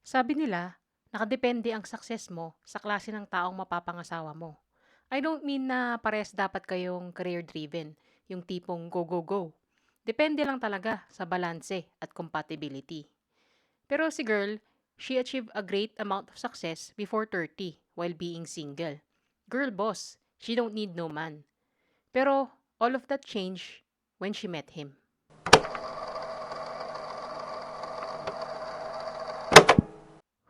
Sabi nila, nakadepende ang success mo sa klase ng taong mapapangasawa mo. I don't mean na parehas dapat kayong career-driven, yung tipong go, go, go. Depende lang talaga sa balanse at compatibility. Pero si girl, she achieved a great amount of success before 30 while being single. Girl boss, she don't need no man. Pero all of that changed when she met him.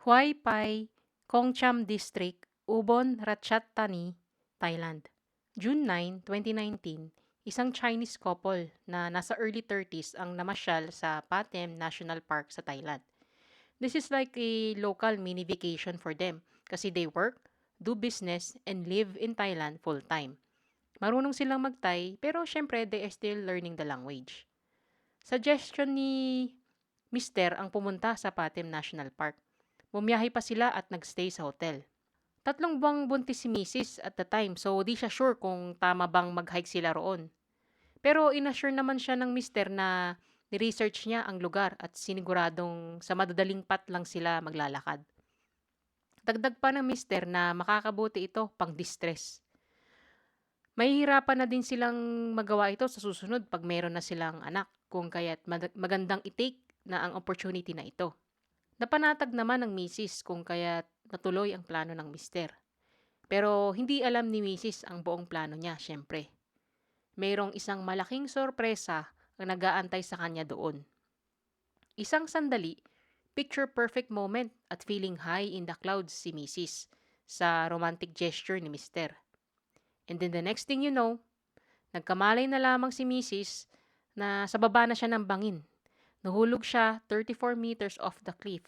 Huay Pai, Kongcham District, Ubon Ratchathani, Thailand. June 9, 2019, isang Chinese couple na nasa early 30s ang namasyal sa Patem National Park sa Thailand. This is like a local mini vacation for them kasi they work, do business, and live in Thailand full-time. Marunong silang mag-Thai pero syempre they are still learning the language. Suggestion ni Mister ang pumunta sa Patem National Park. Bumiyahe pa sila at nagstay sa hotel. 3 buwang buntis si Mrs. at the time so di siya sure kung tama bang mag-hike sila roon. Pero inassure naman siya ng mister na ni-research niya ang lugar at siniguradong sa madadaling pat lang sila maglalakad. Dagdag pa ng mister na makakabuti ito pang distress. Mahihirapan na din silang magawa ito sa susunod pag meron na silang anak kung kaya't magandang i-take na ang opportunity na ito. Napanatag naman ng misis kung kaya't natuloy ang plano ng mister. Pero hindi alam ni misis ang buong plano niya, syempre. Mayroong isang malaking sorpresa ang nag-aantay sa kanya doon. Isang sandali, picture perfect moment at feeling high in the clouds si misis sa romantic gesture ni mister. And then the next thing you know, nagkamalay na lamang si misis na sa baba na siya ng bangin. Nahulog siya 34 meters off the cliff,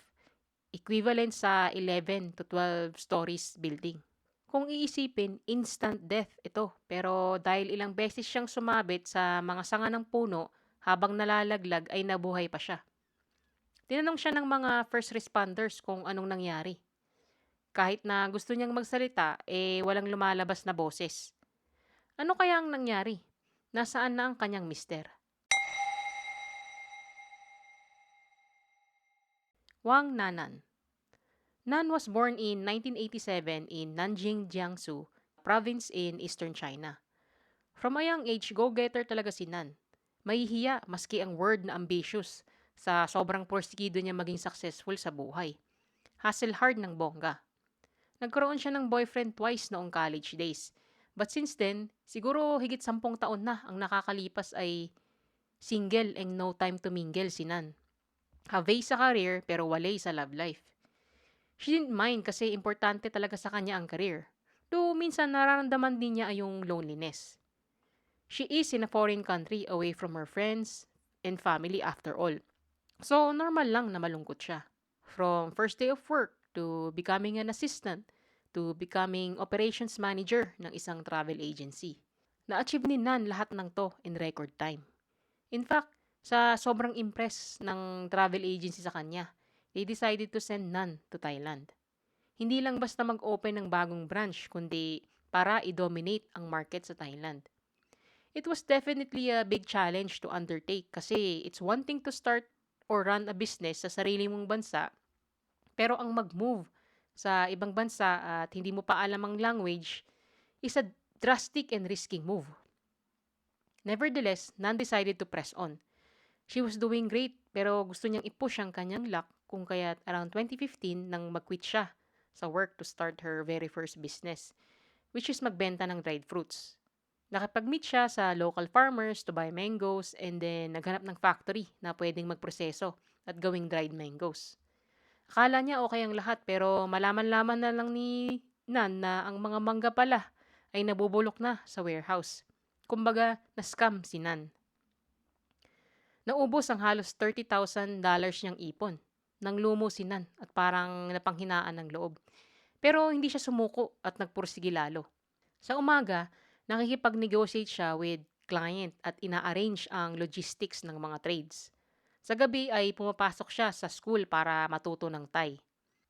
equivalent sa 11 to 12 stories building. Kung iisipin, instant death ito. Pero dahil ilang beses siyang sumabit sa mga sanga ng puno habang nalalaglag ay nabuhay pa siya. Tinanong siya ng mga first responders kung anong nangyari. Kahit na gusto niyang magsalita, walang lumalabas na boses. Ano kaya ang nangyari? Nasaan na ang kanyang mister? Wang Nanan. Nan was born in 1987 in Nanjing, Jiangsu, province in eastern China. From a young age, go-getter talaga si Nan. Mahihiya maski ang word na ambitious sa sobrang porsigido niya maging successful sa buhay. Hustle hard ng bongga. Nagkaroon siya ng boyfriend twice noong college days. But since then, siguro higit 10 taon na ang nakakalipas ay single and no time to mingle si Nan. Havay sa career pero walay sa love life. She didn't mind kasi importante talaga sa kanya ang career. Though minsan nararamdaman din niya yung loneliness. She is in a foreign country away from her friends and family after all. So normal lang na malungkot siya. From first day of work to becoming an assistant to becoming operations manager ng isang travel agency. Na-achieve ni Nan lahat ng to in record time. In fact, sa sobrang impress ng travel agency sa kanya, they decided to send Nan to Thailand. Hindi lang basta mag-open ng bagong branch, kundi para i-dominate ang market sa Thailand. It was definitely a big challenge to undertake kasi it's one thing to start or run a business sa sarili mong bansa, pero ang mag-move sa ibang bansa at hindi mo pa alam ang language is a drastic and risky move. Nevertheless, Nan decided to press on. She was doing great pero gusto niyang i-push ang kanyang luck kung kaya't around 2015 nang mag-quit siya sa work to start her very first business, which is magbenta ng dried fruits. Nakipag-meet siya sa local farmers to buy mangoes and then naghanap ng factory na pwedeng magproseso at gawing dried mangoes. Akala niya okay ang lahat pero malaman-laman na lang ni Nan na ang mga mangga pala ay nabubulok na sa warehouse. Kumbaga, na-scam si Nan. Naubos ang halos $30,000 niyang ipon. Nang lumo si Nan at parang napanghinaan ng loob. Pero hindi siya sumuko at nagpursige lalo. Sa umaga, nakikipag-negotiate siya with client at ina-arrange ang logistics ng mga trades. Sa gabi ay pumapasok siya sa school para matuto ng Thai.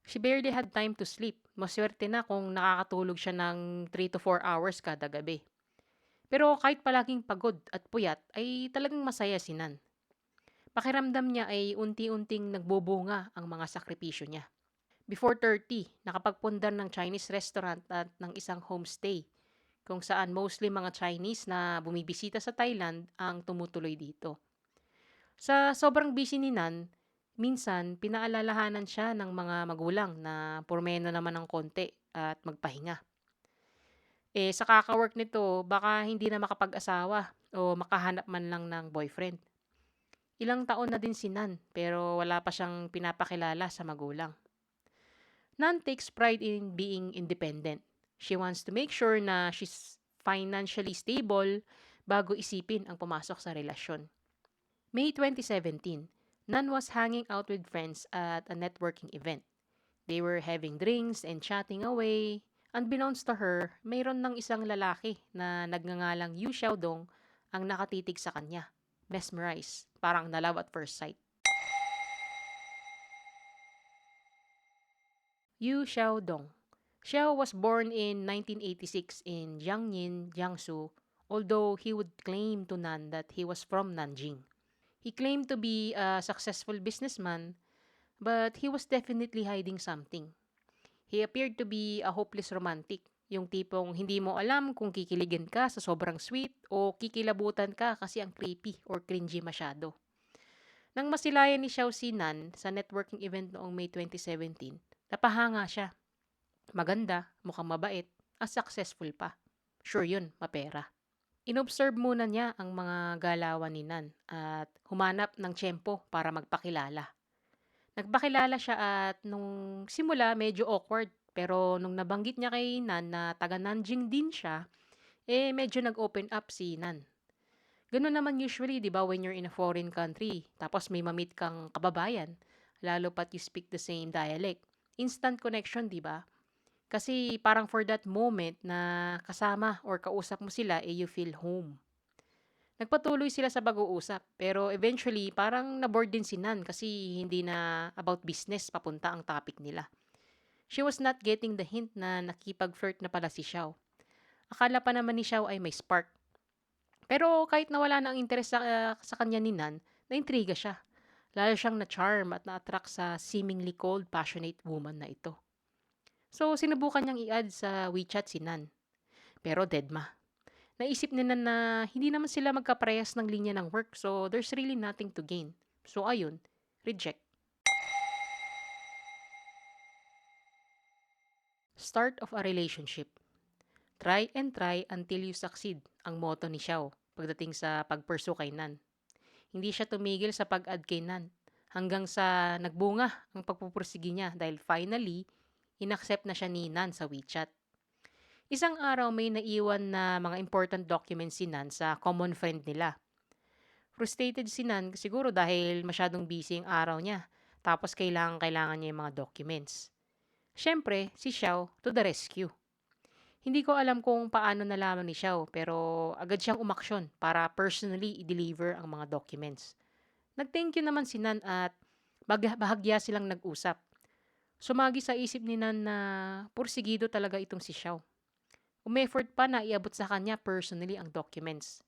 She barely had time to sleep. Maswerte na kung nakakatulog siya ng 3 to 4 hours kada gabi. Pero kahit palaging pagod at puyat ay talagang masaya si Nan. Pakiramdam niya ay unti-unting nagbubunga ang mga sakripisyo niya. Before 30, nakapagpundar ng Chinese restaurant at ng isang homestay kung saan mostly mga Chinese na bumibisita sa Thailand ang tumutuloy dito. Sa sobrang busy ni Nan, minsan pinaalalahanan siya ng mga magulang na pormeno naman ng konti at magpahinga. Sa kaka-work nito, baka hindi na makapag-asawa o makahanap man lang ng boyfriend. Ilang taon na din si Nan pero wala pa siyang pinapakilala sa magulang. Nan takes pride in being independent. She wants to make sure na she's financially stable bago isipin ang pumasok sa relasyon. May 2017, Nan was hanging out with friends at a networking event. They were having drinks and chatting away. Unbeknownst to her, mayroon ng isang lalaki na nagngangalang Yu Xiaodong ang nakatitig sa kanya. Mesmerized, parang na love at first sight. Yu Xiaodong. Xiao was born in 1986 in Jiangyin, Jiangsu, although he would claim to Nan that he was from Nanjing. He claimed to be a successful businessman, but he was definitely hiding something. He appeared to be a hopeless romantic, yung tipong hindi mo alam kung kikiligin ka sa sobrang sweet o kikilabutan ka kasi ang creepy or cringy masyado. Nang masilayan ni Xiao Sinan sa networking event noong May 2017, napahanga siya. Maganda, mukhang mabait, at successful pa. Sure yun, mapera. Inobserve muna niya ang mga galawan ni Nan at humanap ng tiyempo para magpakilala. Nagpakilala siya at nung simula medyo awkward pero nung nabanggit niya kay Nan na taga Nanjing din siya, medyo nag-open up si Nan. Ganun naman usually, di ba, when you're in a foreign country, tapos may mamit kang kababayan, lalo pat you speak the same dialect. Instant connection, di ba? Kasi parang for that moment na kasama or kausap mo sila, you feel home. Nagpatuloy sila sa pag-uusap, pero eventually parang na-bored din si Nan kasi hindi na about business papunta ang topic nila. She was not getting the hint na nakipag-flirt na pala si Xiao. Akala pa naman ni Xiao ay may spark. Pero kahit nawala na ang interes sa kanya ni Nan, naintriga siya. Lalo siyang na-charm at na-attract sa seemingly cold, passionate woman na ito. So, sinubukan niyang i-add sa WeChat si Nan. Pero deadma. Naisip nila na hindi naman sila magkaparehas ng linya ng work, so there's really nothing to gain. So ayun, reject. Start of a relationship. Try and try until you succeed, ang motto ni Xiao pagdating sa pagpursue kay Nan. Hindi siya tumigil sa pag-add kay Nan hanggang sa nagbunga ang pagpupursige niya dahil finally, inaccept na siya ni Nan sa WeChat. Isang araw may naiwan na mga important documents si Nan sa common friend nila. Frustrated si Nan siguro dahil masyadong busy ang araw niya. Tapos kailangan niya yung mga documents. Siyempre, si Xiao to the rescue. Hindi ko alam kung paano nalaman ni Xiao pero agad siyang umaksyon para personally i-deliver ang mga documents. Nag-thank you naman si Nan at bahagya silang nag-usap. Sumagi sa isip ni Nan na pursigido talaga itong si Xiao. Umeffort pa na iabot sa kanya personally ang documents.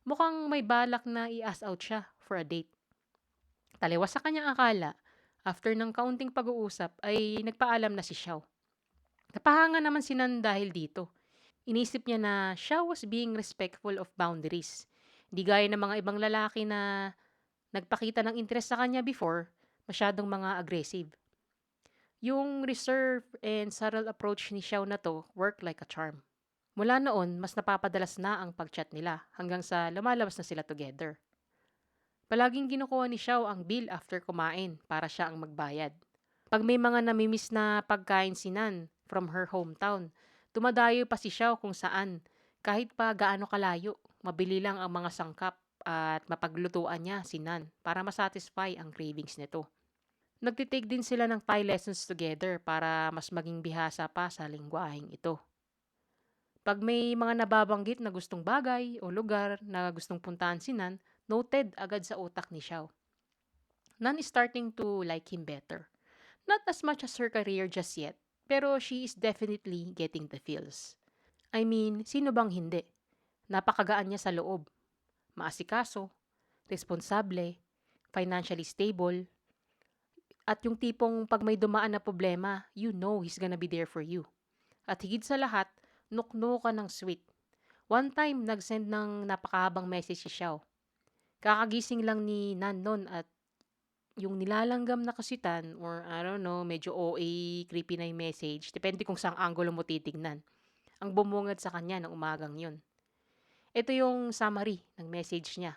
Mukhang may balak na i-ask out siya for a date. Taliwas sa kanyang akala, after ng kaunting pag-uusap ay nagpaalam na si Xiao. Napahanga naman si Nan dahil dito. Inisip niya na Xiao was being respectful of boundaries. Di gaya ng mga ibang lalaki na nagpakita ng interest sa kanya before, masyadong mga aggressive. Yung reserve and subtle approach ni Xiao na to work like a charm. Mula noon, mas napapadalas na ang pag-chat nila hanggang sa lumalabas na sila together. Palaging kinukuha ni Xiao ang bill after kumain para siya ang magbayad. Pag may mga namimiss na pagkain si Nan from her hometown, dumadayo pa si Xiao kung saan. Kahit pa gaano kalayo, mabili lang ang mga sangkap at mapaglutuan niya si Nan para masatisfy ang cravings nito. Nagtitake din sila ng Thai lessons together para mas maging bihasa pa sa lingwaheng ito. Pag may mga nababanggit na gustong bagay o lugar na gustong puntahan si Nan, noted agad sa utak ni Xiao. Nan is starting to like him better. Not as much as her career just yet, pero she is definitely getting the feels. I mean, sino bang hindi? Napakagaan niya sa loob. Maasikaso, responsable, financially stable. At yung tipong pag may dumaan na problema, you know he's gonna be there for you. At higit sa lahat, nukno ka ng sweet. One time, nag-send ng napakahabang message si Xiao. Kakagising lang ni Nan nun at yung nilalanggam na kasitan or I don't know, medyo OA, creepy na yung message, depende kung saang angulo mo titignan, ang bumungad sa kanya ng umagang yun. Ito yung summary ng message niya.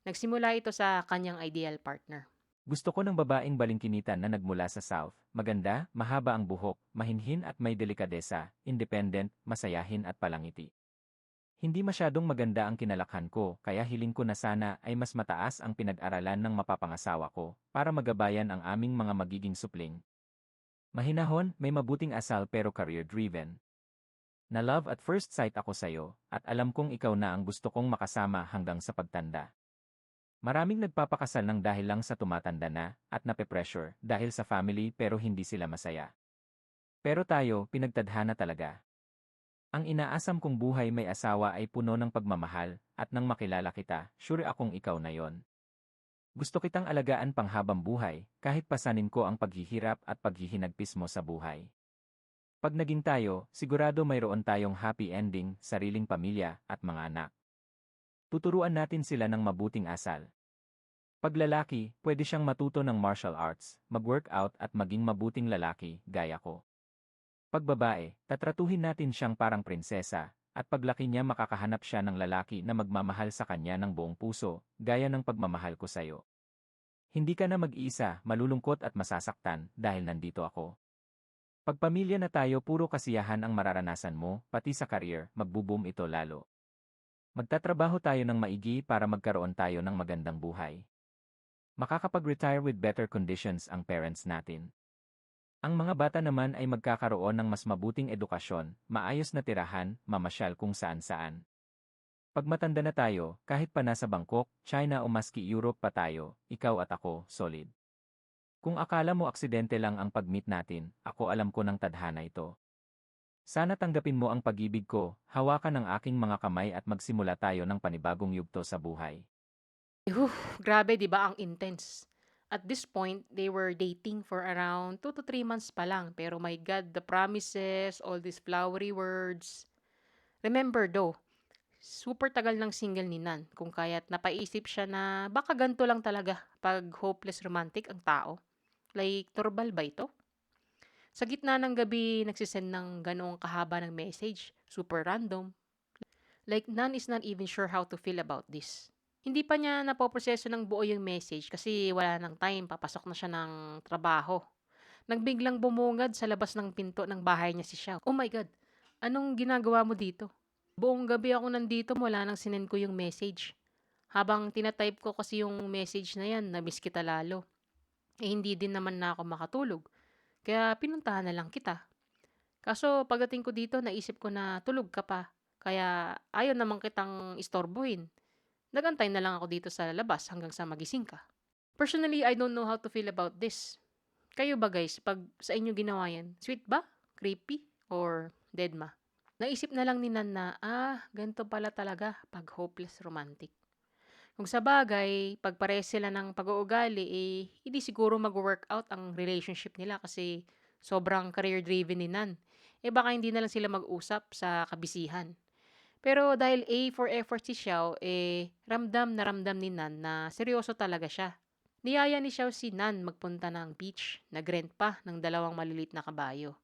Nagsimula ito sa kanyang ideal partner. Gusto ko ng babaeng balingkinitan na nagmula sa South, maganda, mahaba ang buhok, mahinhin at may delikadesa, independent, masayahin at palangiti. Hindi masyadong maganda ang kinalakhan ko, kaya hiling ko na sana ay mas mataas ang pinag-aralan ng mapapangasawa ko para magabayan ang aming mga magiging supling. Mahinahon, may mabuting asal pero career-driven. Na love at first sight ako sa'yo, at alam kong ikaw na ang gusto kong makasama hanggang sa pagtanda. Maraming nagpapakasal ng dahil lang sa tumatanda na at nape-pressure dahil sa family pero hindi sila masaya. Pero tayo, pinagtadhana talaga. Ang inaasam kong buhay may asawa ay puno ng pagmamahal at nang makilala kita, sure akong ikaw na yon. Gusto kitang alagaan panghabang buhay kahit pasanin ko ang paghihirap at paghihinagpis mo sa buhay. Pag naging tayo, sigurado mayroon tayong happy ending, sariling pamilya at mga anak. Tuturuan natin sila ng mabuting asal. Pag lalaki, pwede siyang matuto ng martial arts, mag-workout at maging mabuting lalaki, gaya ko. Pag babae, tatratuhin natin siyang parang prinsesa, at paglaki niya makakahanap siya ng lalaki na magmamahal sa kanya ng buong puso, gaya ng pagmamahal ko sa'yo. Hindi ka na mag-iisa, malulungkot at masasaktan dahil nandito ako. Pag pamilya na tayo, puro kasiyahan ang mararanasan mo, pati sa career, magbo-boom ito lalo. Magtatrabaho tayo ng maigi para magkaroon tayo ng magandang buhay. Makakapag-retire with better conditions ang parents natin. Ang mga bata naman ay magkakaroon ng mas mabuting edukasyon, maayos na tirahan, mamasyal kung saan-saan. Pag matanda na tayo, kahit pa nasa Bangkok, China o maski Europe pa tayo, ikaw at ako, solid. Kung akala mo aksidente lang ang pag-meet natin, ako alam ko ng tadhana ito. Sana tanggapin mo ang pag-ibig ko, hawakan ang aking mga kamay at magsimula tayo ng panibagong yugto sa buhay. Grabe, di ba? Ang intense. At this point, they were dating for around 2 to 3 months pa lang. Pero my God, the promises, all these flowery words. Remember though, super tagal ng single ni Nan kung kaya't napaisip siya na baka ganito lang talaga pag hopeless romantic ang tao. Like, normal ba ito? Sa gitna ng gabi, nagsisend ng ganoong kahaba ng message. Super random. Like, Nan is not even sure how to feel about this. Hindi pa niya napoproseso ng buo yung message kasi wala nang time, papasok na siya ng trabaho. Nang biglang bumungad sa labas ng pinto ng bahay niya si Xiao. Oh my God, anong ginagawa mo dito? Buong gabi ako nandito mula nang sinend ko yung message. Habang tinatype ko kasi yung message na yan, na-miss kita lalo. Eh hindi din naman na ako makatulog. Kaya pinuntahan na lang kita. Kaso pagdating ko dito, naisip ko na tulog ka pa. Kaya ayaw naman kitang istorbohin. Nagantay na lang ako dito sa labas hanggang sa magising ka. Personally, I don't know how to feel about this. Kayo ba guys, pag sa inyo ginawa yan, sweet ba? Creepy? Or deadma? Naisip na lang ni Nan na, ganito pala talaga pag hopeless romantic. Kung sa bagay, pag pares sila ng pag-uugali, hindi siguro mag-workout ang relationship nila kasi sobrang career-driven ni Nan. Baka hindi na lang sila mag-usap sa kabisihan. Pero dahil A for effort si Xiao, ramdam na ramdam ni Nan na seryoso talaga siya. Niyaya ni Xiao si Nan magpunta ng beach, nag-rent pa ng 2 malilit na kabayo.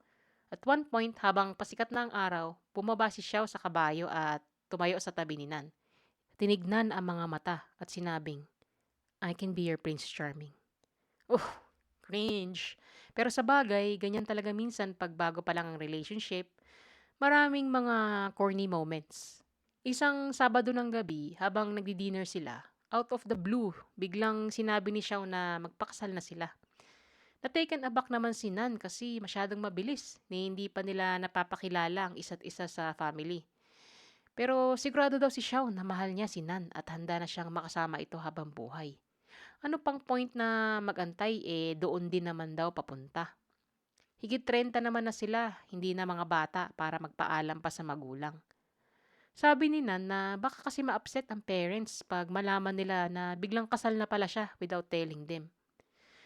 At one point, habang pasikat na ang araw, bumaba si Xiao sa kabayo at tumayo sa tabi ni Nan. Tinignan ang mga mata at sinabing, I can be your Prince Charming. Oh, cringe. Pero sa bagay, ganyan talaga minsan pag bago pa lang ang relationship, maraming mga corny moments. Isang Sabado ng gabi, habang nagdi-dinner sila, out of the blue, biglang sinabi ni Xiao na magpakasal na sila. Na-taken aback naman si Nan kasi masyadong mabilis ni hindi pa nila napapakilala ang isa't isa sa family. Pero sigurado daw si Xiao na mahal niya si Nan at handa na siyang makasama ito habang buhay. Ano pang point na magantay doon din naman daw papunta. Higit 30 naman na sila, hindi na mga bata para magpaalam pa sa magulang. Sabi ni Nan na baka kasi ma-upset ang parents pag malaman nila na biglang kasal na pala siya without telling them.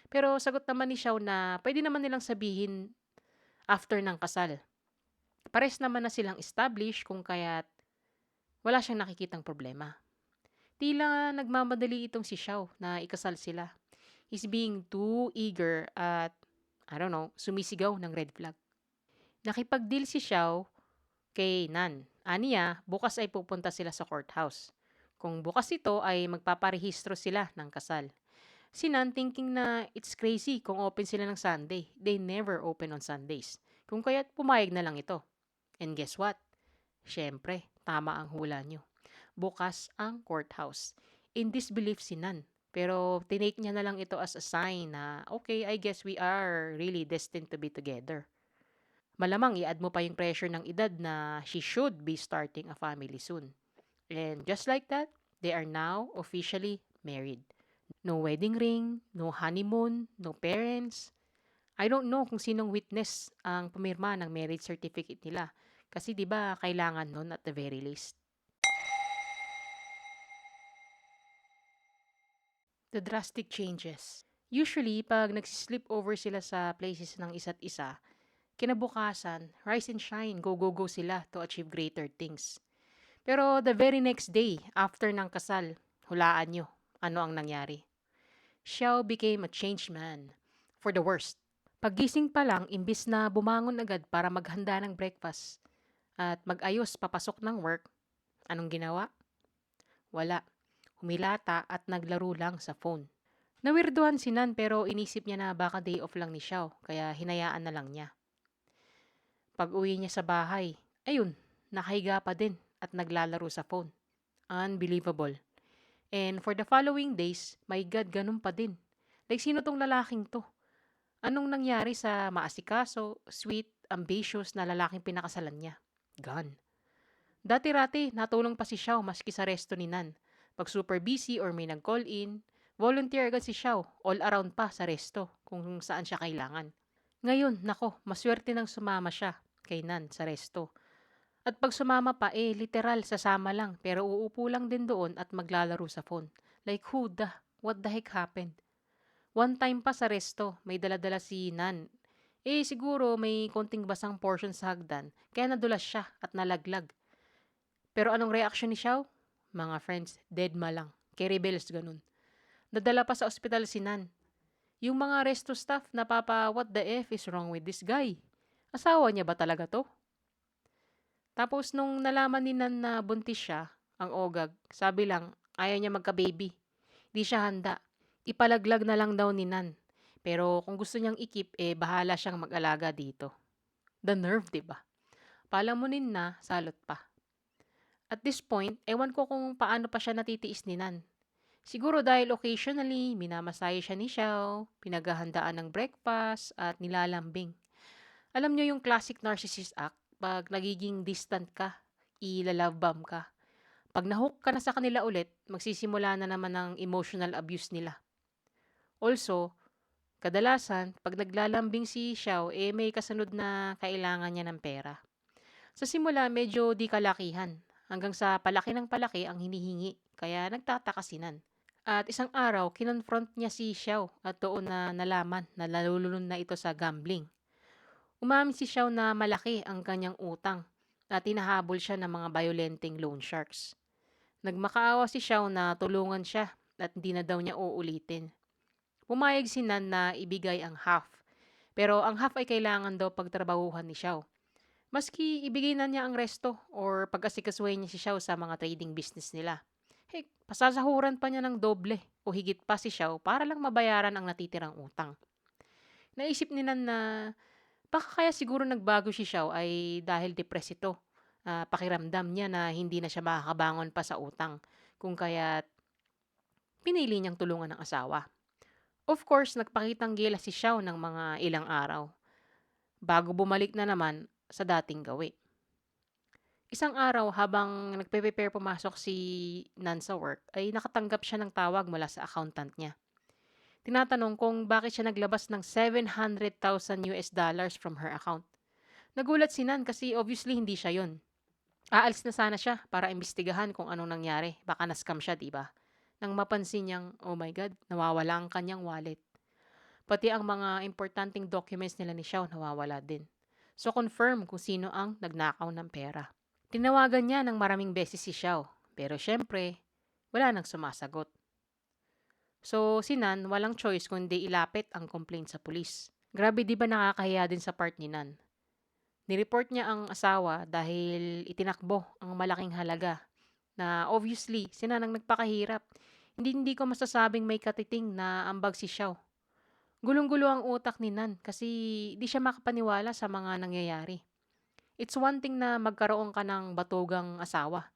Pero sagot naman ni Xiao na pwede naman nilang sabihin after ng kasal. Pares naman na silang established kung kaya't wala siyang nakikitang problema. Tila nagmamadali itong si Xiao na ikasal sila. He's being too eager at, I don't know, sumisigaw ng red flag. Nakipag-deal si Xiao kay Nan. Aniya, bukas ay pupunta sila sa courthouse. Kung bukas ito ay magpaparehistro sila ng kasal. Si Nan thinking na it's crazy kung open sila ng Sunday. They never open on Sundays. Kung kaya't pumayag na lang ito. And guess what? Siyempre, tama ang hula nyo. Bukas ang courthouse. In disbelief si Nan. Pero tinake niya na lang ito as a sign na, okay, I guess we are really destined to be together. Malamang i-add mo pa yung pressure ng edad na she should be starting a family soon. And just like that, they are now officially married. No wedding ring, no honeymoon, no parents. I don't know kung sinong witness ang pumirma ng marriage certificate nila. Kasi 'di ba kailangan nun at the very least. The drastic changes. Usually, pag nagsisleep over sila sa places ng isa't isa, kinabukasan, rise and shine, go go go sila to achieve greater things. Pero the very next day, after ng kasal, hulaan nyo, ano ang nangyari? Xiao became a changed man. For the worst. Pagising pa lang, imbis na bumangon agad para maghanda ng breakfast at mag-ayos papasok ng work, anong ginawa? Wala. Humilata at naglaro lang sa phone. Nawirduhan si Nan pero inisip niya na baka day off lang ni Xiao kaya hinayaan na lang niya. Pag uwi niya sa bahay, ayun, nakahiga pa din at naglalaro sa phone. Unbelievable. And for the following days, my God, ganun pa din. Like, sino tong lalaking to? Anong nangyari sa maasikaso, sweet, ambitious na lalaking pinakasalan niya? Gone. Dati-rati, natulong pa si Xiao maski sa resto ni Nan. Pag super busy or may nag-call in, volunteer agad si Xiao, all around pa sa resto kung saan siya kailangan. Ngayon, nako, maswerte nang sumama siya kay Nan sa resto. At pag sumama pa, literal, sasama lang, pero uupo lang din doon at maglalaro sa phone. Like, what the heck happened? One time pa sa resto, may daladala si Nan. Siguro may konting basang portion sa hagdan, kaya nadulas siya at nalaglag. Pero anong reaction ni Xiao? Mga friends, deadma lang. Kay rebels ganun. Nadala pa sa ospital si Nan. Yung mga resto staff what the F is wrong with this guy? Asawa niya ba talaga to? Tapos nung nalaman ni Nan na buntis siya, ang ogag, sabi lang, ayaw niya magka-baby. Di siya handa. Ipalaglag na lang daw ni Nan. Pero kung gusto niyang ikip, bahala siyang mag-alaga dito. The nerve, diba? Palamunin na, salot pa. At this point, ewan ko kung paano pa siya natitiis ni Nan. Siguro dahil occasionally, minamasahe siya ni Xiao, pinaghahandaan ng breakfast, at nilalambing. Alam niyo yung classic narcissist act, pag nagiging distant ka, ilalove bomb ka. Pag nahook ka na sa kanila ulit, magsisimula na naman ang emotional abuse nila. Also, kadalasan, pag naglalambing si Xiao, may kasunod na kailangan niya ng pera. Sa simula, medyo di kalakihan. Hanggang sa palaki ng palaki ang hinihingi, kaya nagtataka si Nan. At isang araw, kinonfront niya si Xiao at doon na nalaman na nalulunod na ito sa gambling. Umamin si Xiao na malaki ang kanyang utang at hinahabol siya ng mga violenteng loan sharks. Nagmakaawa si Xiao na tulungan siya at hindi na daw niya uulitin. Pumayag si Nan na ibigay ang half, pero ang half ay kailangan daw pagtrabahuhan ni Xiao. Maski ibigay na niya ang resto or pag-asikasuhin niya si Xiao sa mga trading business nila. Heck, pasasahuran pa niya ng doble o higit pa si Xiao para lang mabayaran ang natitirang utang. Naisip ni Nan na baka kaya siguro nagbago si Xiao ay dahil depressed ito. Pakiramdam niya na hindi na siya makakabangon pa sa utang kung kaya pinili niyang tulungan ng asawa. Of course, nagpakitang gila si Xiao ng mga ilang araw bago bumalik na naman sa dating gawi. Isang araw habang nagpe-prepare pumasok si Nan sa work ay nakatanggap siya ng tawag mula sa accountant niya. Tinatanong kung bakit siya naglabas ng $700,000 from her account. Nagulat si Nan kasi obviously hindi siya yon. Aalis na sana siya para imbestigahan kung anong nangyari. Baka na-scam siya, diba? Nang mapansin niyang, oh my God, nawawala ang kanyang wallet. Pati ang mga importanteng documents nila ni Xiao nawawala din. So confirm kung sino ang nagnakaw ng pera. Tinawagan niya ng maraming beses si Xiao, pero syempre, wala nang sumasagot. So si Nan walang choice kundi ilapit ang complaint sa pulis. Grabe, di ba nakakahiya din sa part ni Nan? Nireport niya ang asawa dahil itinakbo ang malaking halaga na obviously si Nan ang nagpakahirap. Hindi ko masasabing may katiting na ambag si Xiao. Gulong-gulo ang utak ni Nan kasi di siya makapaniwala sa mga nangyayari. It's one thing na magkaroon ka ng batugang asawa.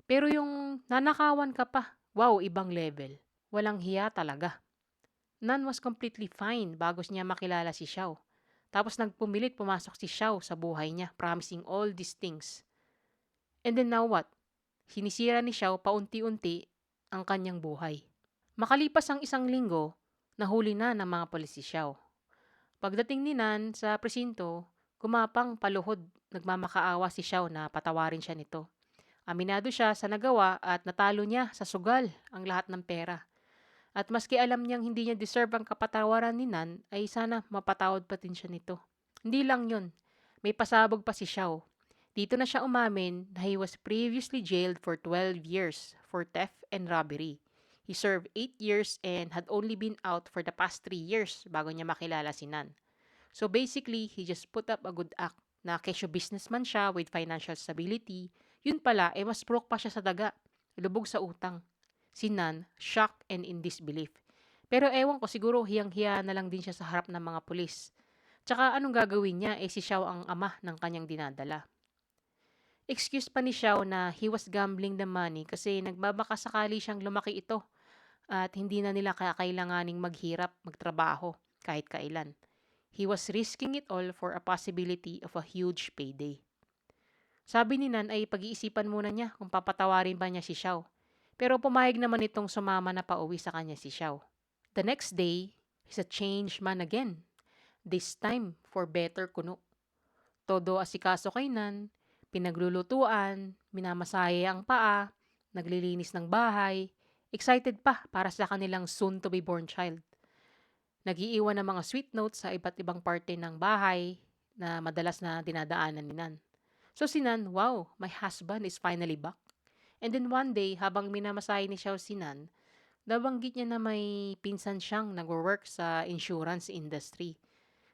Pero yung nanakawan ka pa, wow, ibang level. Walang hiya talaga. Nan was completely fine bago niya makilala si Xiao. Tapos nagpumilit pumasok si Xiao sa buhay niya, promising all these things. And then now what? Sinisira ni Xiao paunti-unti ang kanyang buhay. Makalipas ang 1 linggo, nahuli na ng mga pulis si Xiao. Pagdating ni Nan sa presinto, gumapang paluhod, nagmamakaawa si Xiao na patawarin siya nito. Aminado siya sa nagawa at natalo niya sa sugal ang lahat ng pera. At maski alam niyang hindi niya deserve ang kapatawaran ni Nan, ay sana mapatawad pa din siya nito. Hindi lang yun, may pasabog pa si Xiao. Dito na siya umamin na he was previously jailed for 12 years for theft and robbery. He served 8 years and had only been out for the past 3 years bago niya makilala si Nan. So basically, he just put up a good act na kesyo businessman siya with financial stability. Yun pala, mas broke pa siya sa daga. Lubog sa utang. Si Nan, shocked and in disbelief. Pero ewan ko, siguro hiyang-hiya na lang din siya sa harap ng mga pulis. Tsaka anong gagawin niya, si Xiao ang ama ng kanyang dinadala. Excuse pa ni Xiao na he was gambling the money kasi nagbabaka sakali siyang lumaki ito at hindi na nila kakailanganing maghirap, magtrabaho kahit kailan. He was risking it all for a possibility of a huge payday. Sabi ni Nan ay pag-iisipan muna niya kung papatawarin ba niya si Xiao. Pero pumayag naman itong sumama na pauwi sa kanya si Xiao. The next day, he's a changed man again. This time for better kuno. Todo asikaso kay Nan, pinaglulutuan, minamasahe ang paa, naglilinis ng bahay, excited pa para sa kanilang soon-to-be-born child. Nag-iiwan ng mga sweet notes sa iba't ibang parte ng bahay na madalas na dinadaanan ni Nan. So si Nan, wow, my husband is finally back. And then one day, habang minamasahe ni Xiao si Nan, nabanggit niya na may pinsan siyang nag-work sa insurance industry.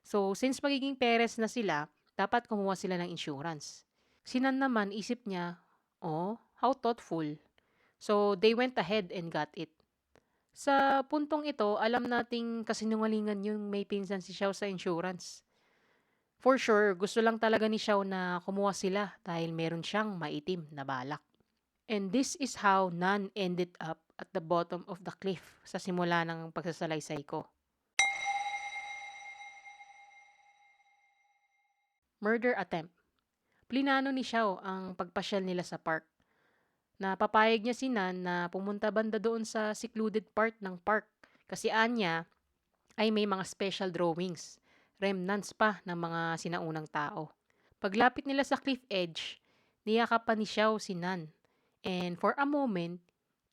So since magiging parents na sila, dapat kumuha sila ng insurance. Si Nan naman, isip niya, oh, how thoughtful. So they went ahead and got it. Sa puntong ito, alam nating kasinungalingan yung may pinsan si Xiao sa insurance. For sure, gusto lang talaga ni Xiao na kumuha sila dahil meron siyang maitim na balak. And this is how Nan ended up at the bottom of the cliff sa simula ng pagsasalaysay ko. Murder attempt. Plinano ni Xiao ang pagpasyal nila sa park. Napapayag niya si Nan na pumunta banda doon sa secluded part ng park kasi anya ay may mga special drawings, remnants pa ng mga sinaunang tao. Paglapit nila sa cliff edge, niyakapan ni Xiao si Nan. And for a moment,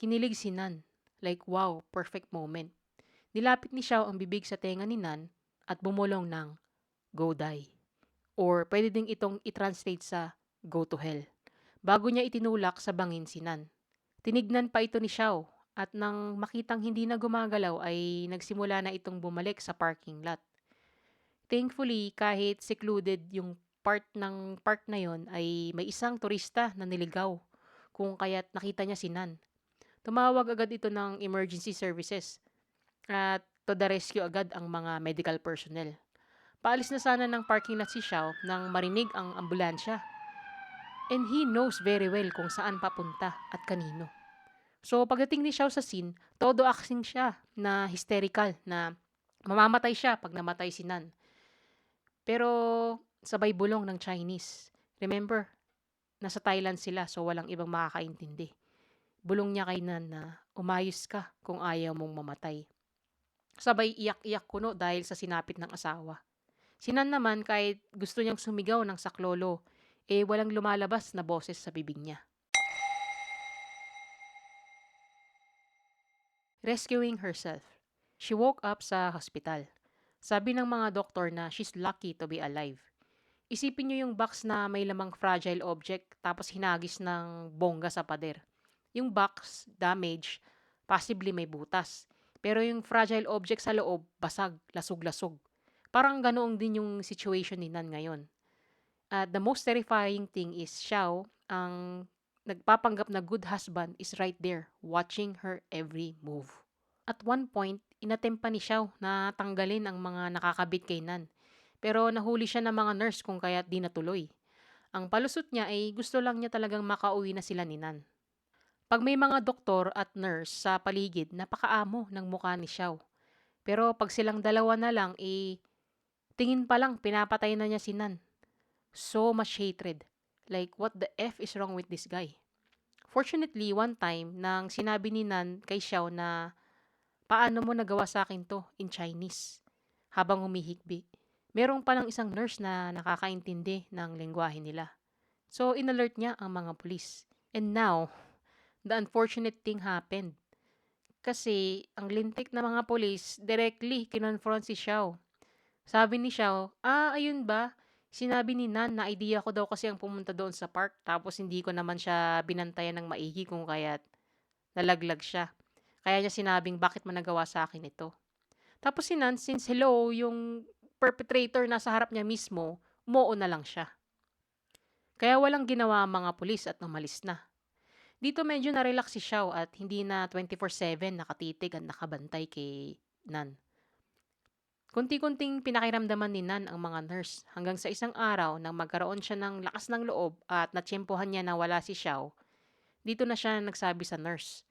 kinilig si Nan. Like wow, perfect moment. Nilapit ni Xiao ang bibig sa tenga ni Nan at bumulong ng go die. Or pwede ding itong i-translate sa go to hell. Bago niya itinulak sa bangin si Nan. Tinignan pa ito ni Xiao at nang makitang hindi na gumagalaw ay nagsimula na itong bumalik sa parking lot. Thankfully, kahit secluded yung part ng park na yon ay may isang turista na niligaw kung kaya't nakita niya si Nan. Tumawag agad ito ng emergency services at to the rescue agad ang mga medical personnel. Paalis na sana ng parking lot si Xiao nang marinig ang ambulansya. And he knows very well kung saan papunta at kanino. So pagdating ni Xiao sa scene, todo acting siya na hysterical na mamamatay siya pag namatay si Nan. Pero sabay bulong ng Chinese. Remember, nasa Thailand sila so walang ibang makakaintindi. Bulong niya kay Nan na umayos ka kung ayaw mong mamatay. Sabay iyak-iyak kuno dahil sa sinapit ng asawa. Si Nan naman kahit gusto niyang sumigaw ng saklolo, walang lumalabas na boses sa bibig niya. Rescuing herself. She woke up sa hospital. Sabi ng mga doktor na she's lucky to be alive. Isipin niyo yung box na may lamang fragile object tapos hinagis ng bongga sa pader. Yung box, damage, possibly may butas. Pero yung fragile object sa loob, basag, lasog-lasog. Parang ganoon din yung situation ni Nan ngayon. At the most terrifying thing is Xiao, ang nagpapanggap na good husband, is right there, watching her every move. At one point, inatempa ni Xiao na tanggalin ang mga nakakabit kay Nan. Pero nahuli siya ng mga nurse kung kaya't di natuloy. Ang palusot niya ay gusto lang niya talagang makauwi na sila ni Nan. Pag may mga doktor at nurse sa paligid, napakaamo ng mukha ni Xiao. Pero pag silang dalawa na lang, tingin pa lang pinapatay na niya si Nan. So much hatred. Like, what the F is wrong with this guy? Fortunately, one time, nang sinabi ni Nan kay Xiao na paano mo nagawa sa akin to in Chinese habang humihikbi. Merong palang isang nurse na nakakaintindi ng lengguwahe nila. So, inalert niya ang mga pulis. And now, the unfortunate thing happened. Kasi, ang lintik na mga pulis directly kinonfront si Xiao. Sabi ni Xiao, ayun ba? Sinabi ni Nan na idea ko daw kasi ang pumunta doon sa park tapos hindi ko naman siya binantayan ng maigi kung kaya't nalaglag siya. Kaya niya sinabing bakit mo nagawa sa akin ito. Tapos si Nan, since hello, yung perpetrator nasa harap niya mismo, umuo na lang siya. Kaya walang ginawa ang mga pulis at umalis na. Dito medyo na-relax si Xiao at hindi na 24/7 nakatitig at nakabantay kay Nan. Kunti-kunting pinakiramdaman ni Nan ang mga nurse hanggang sa isang araw nang magkaroon siya ng lakas ng loob at natsyempohan niya na wala si Xiao, dito na siya nagsabi sa nurse.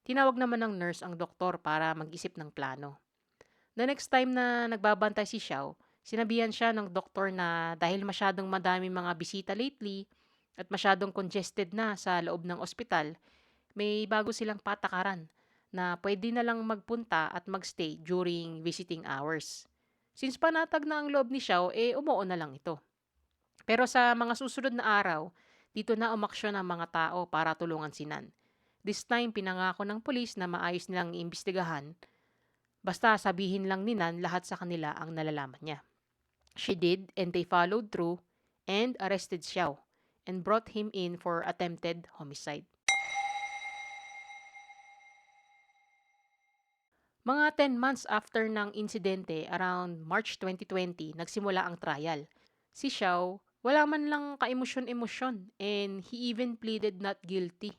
Tinawag naman ng nurse ang doktor para mag-isip ng plano. The next time na nagbabantay si Xiao, sinabihan siya ng doktor na dahil masyadong madami mga bisita lately at masyadong congested na sa loob ng ospital, may bago silang patakaran na pwede na lang magpunta at magstay during visiting hours. Since panatag na ang loob ni Xiao, umuo na lang ito. Pero sa mga susunod na araw, dito na umaksyon ang mga tao para tulungan si Nan. This time, pinangako ng pulis na maayos nilang iimbestigahan. Basta sabihin lang ni Nan lahat sa kanila ang nalalaman niya. She did and they followed through and arrested Xiao and brought him in for attempted homicide. Mga 10 months after ng insidente, around March 2020, nagsimula ang trial. Si Xiao, wala man lang ka-emosyon-emosyon and he even pleaded not guilty.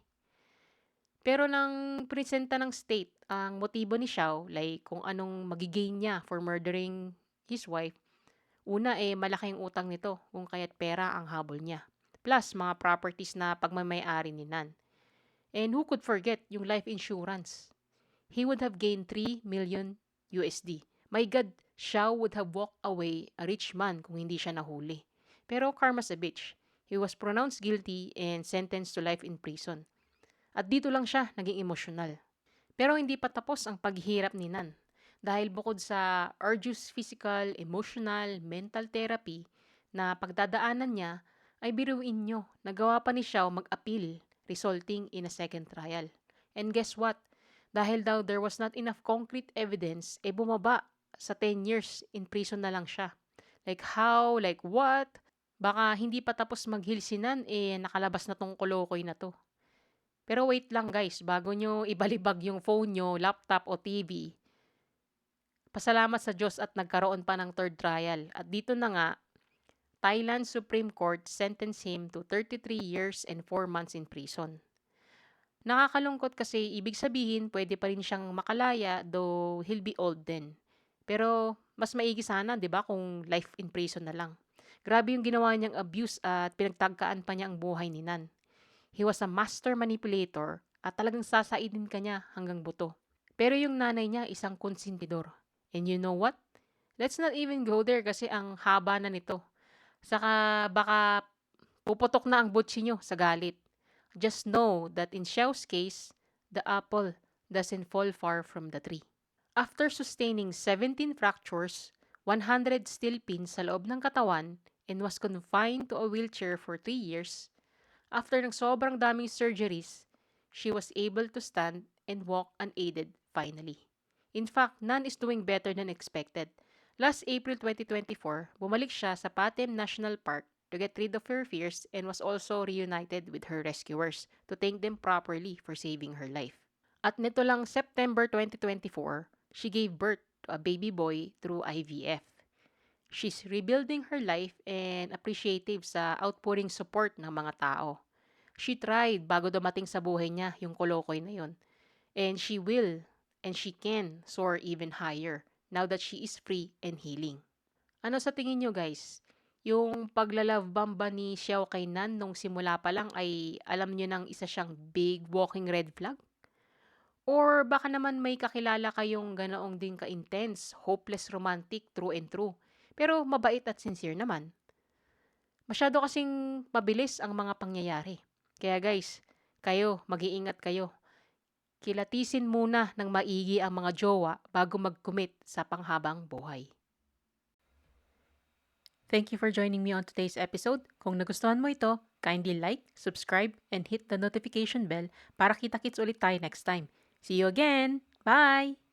Pero nang presenta ng state ang motibo ni Xiao, like kung anong magigain niya for murdering his wife, una malaki ang utang nito kung kaya't pera ang habol niya. Plus mga properties na pagmamayari ni Nan. And who could forget yung life insurance? He would have gained 3 million USD. My God, Xiao would have walked away a rich man kung hindi siya nahuli. Pero karma's a bitch. He was pronounced guilty and sentenced to life in prison. At dito lang siya naging emosyonal. Pero hindi pa tapos ang paghihirap ni Nan. Dahil bukod sa arduous physical, emotional, mental therapy na pagdadaanan niya, ay biruin nyo, nagawa pa ni Xiao mag-appeal, resulting in a second trial. And guess what? Dahil daw there was not enough concrete evidence, bumaba sa 10 years in prison na lang siya. Like how? Like what? Baka hindi pa tapos mag-heal si Nan, nakalabas na tong kolokoy na to. Pero wait lang guys, bago nyo ibalibag yung phone nyo, laptop o TV, pasalamat sa Diyos at nagkaroon pa ng third trial. At dito na nga, Thailand Supreme Court sentenced him to 33 years and 4 months in prison. Nakakalungkot kasi ibig sabihin pwede pa rin siyang makalaya though he'll be old then. Pero mas maigi sana, 'di ba, kung life in prison na lang. Grabe yung ginawa niyang abuse at pinagtagkaan pa niya ang buhay ni Nan. He was a master manipulator at talagang sasaidin ka niya hanggang buto. Pero yung nanay niya isang konsentidor. And you know what? Let's not even go there kasi ang haba na nito. Saka baka puputok na ang butsi nyo sa galit. Just know that in Xiao's case, the apple doesn't fall far from the tree. After sustaining 17 fractures, 100 steel pins sa loob ng katawan, and was confined to a wheelchair for 3 years, after ng sobrang daming surgeries, she was able to stand and walk unaided finally. In fact, Nan is doing better than expected. Last April 2024, bumalik siya sa Patem National Park to get rid of her fears and was also reunited with her rescuers to thank them properly for saving her life. At nito lang September 2024, she gave birth to a baby boy through IVF. She's rebuilding her life and appreciative sa outpouring support ng mga tao. She tried bago dumating sa buhay niya yung kolokoy na yun. And she will and she can soar even higher now that she is free and healing. Ano sa tingin nyo guys? Yung paglalove bomb ba ni Xiao kay Nan nung simula pa lang ay alam nyo nang isa siyang big walking red flag? Or baka naman may kakilala kayong ganoong din ka-intense, hopeless romantic through and through, pero mabait at sincere naman. Masyado kasing mabilis ang mga pangyayari. Kaya guys, kayo, mag-iingat kayo. Kilatisin muna ng maigi ang mga jowa bago mag-commit sa panghabang buhay. Thank you for joining me on today's episode. Kung nagustuhan mo ito, kindly like, subscribe, and hit the notification bell para kita-kits ulit tayo next time. See you again! Bye!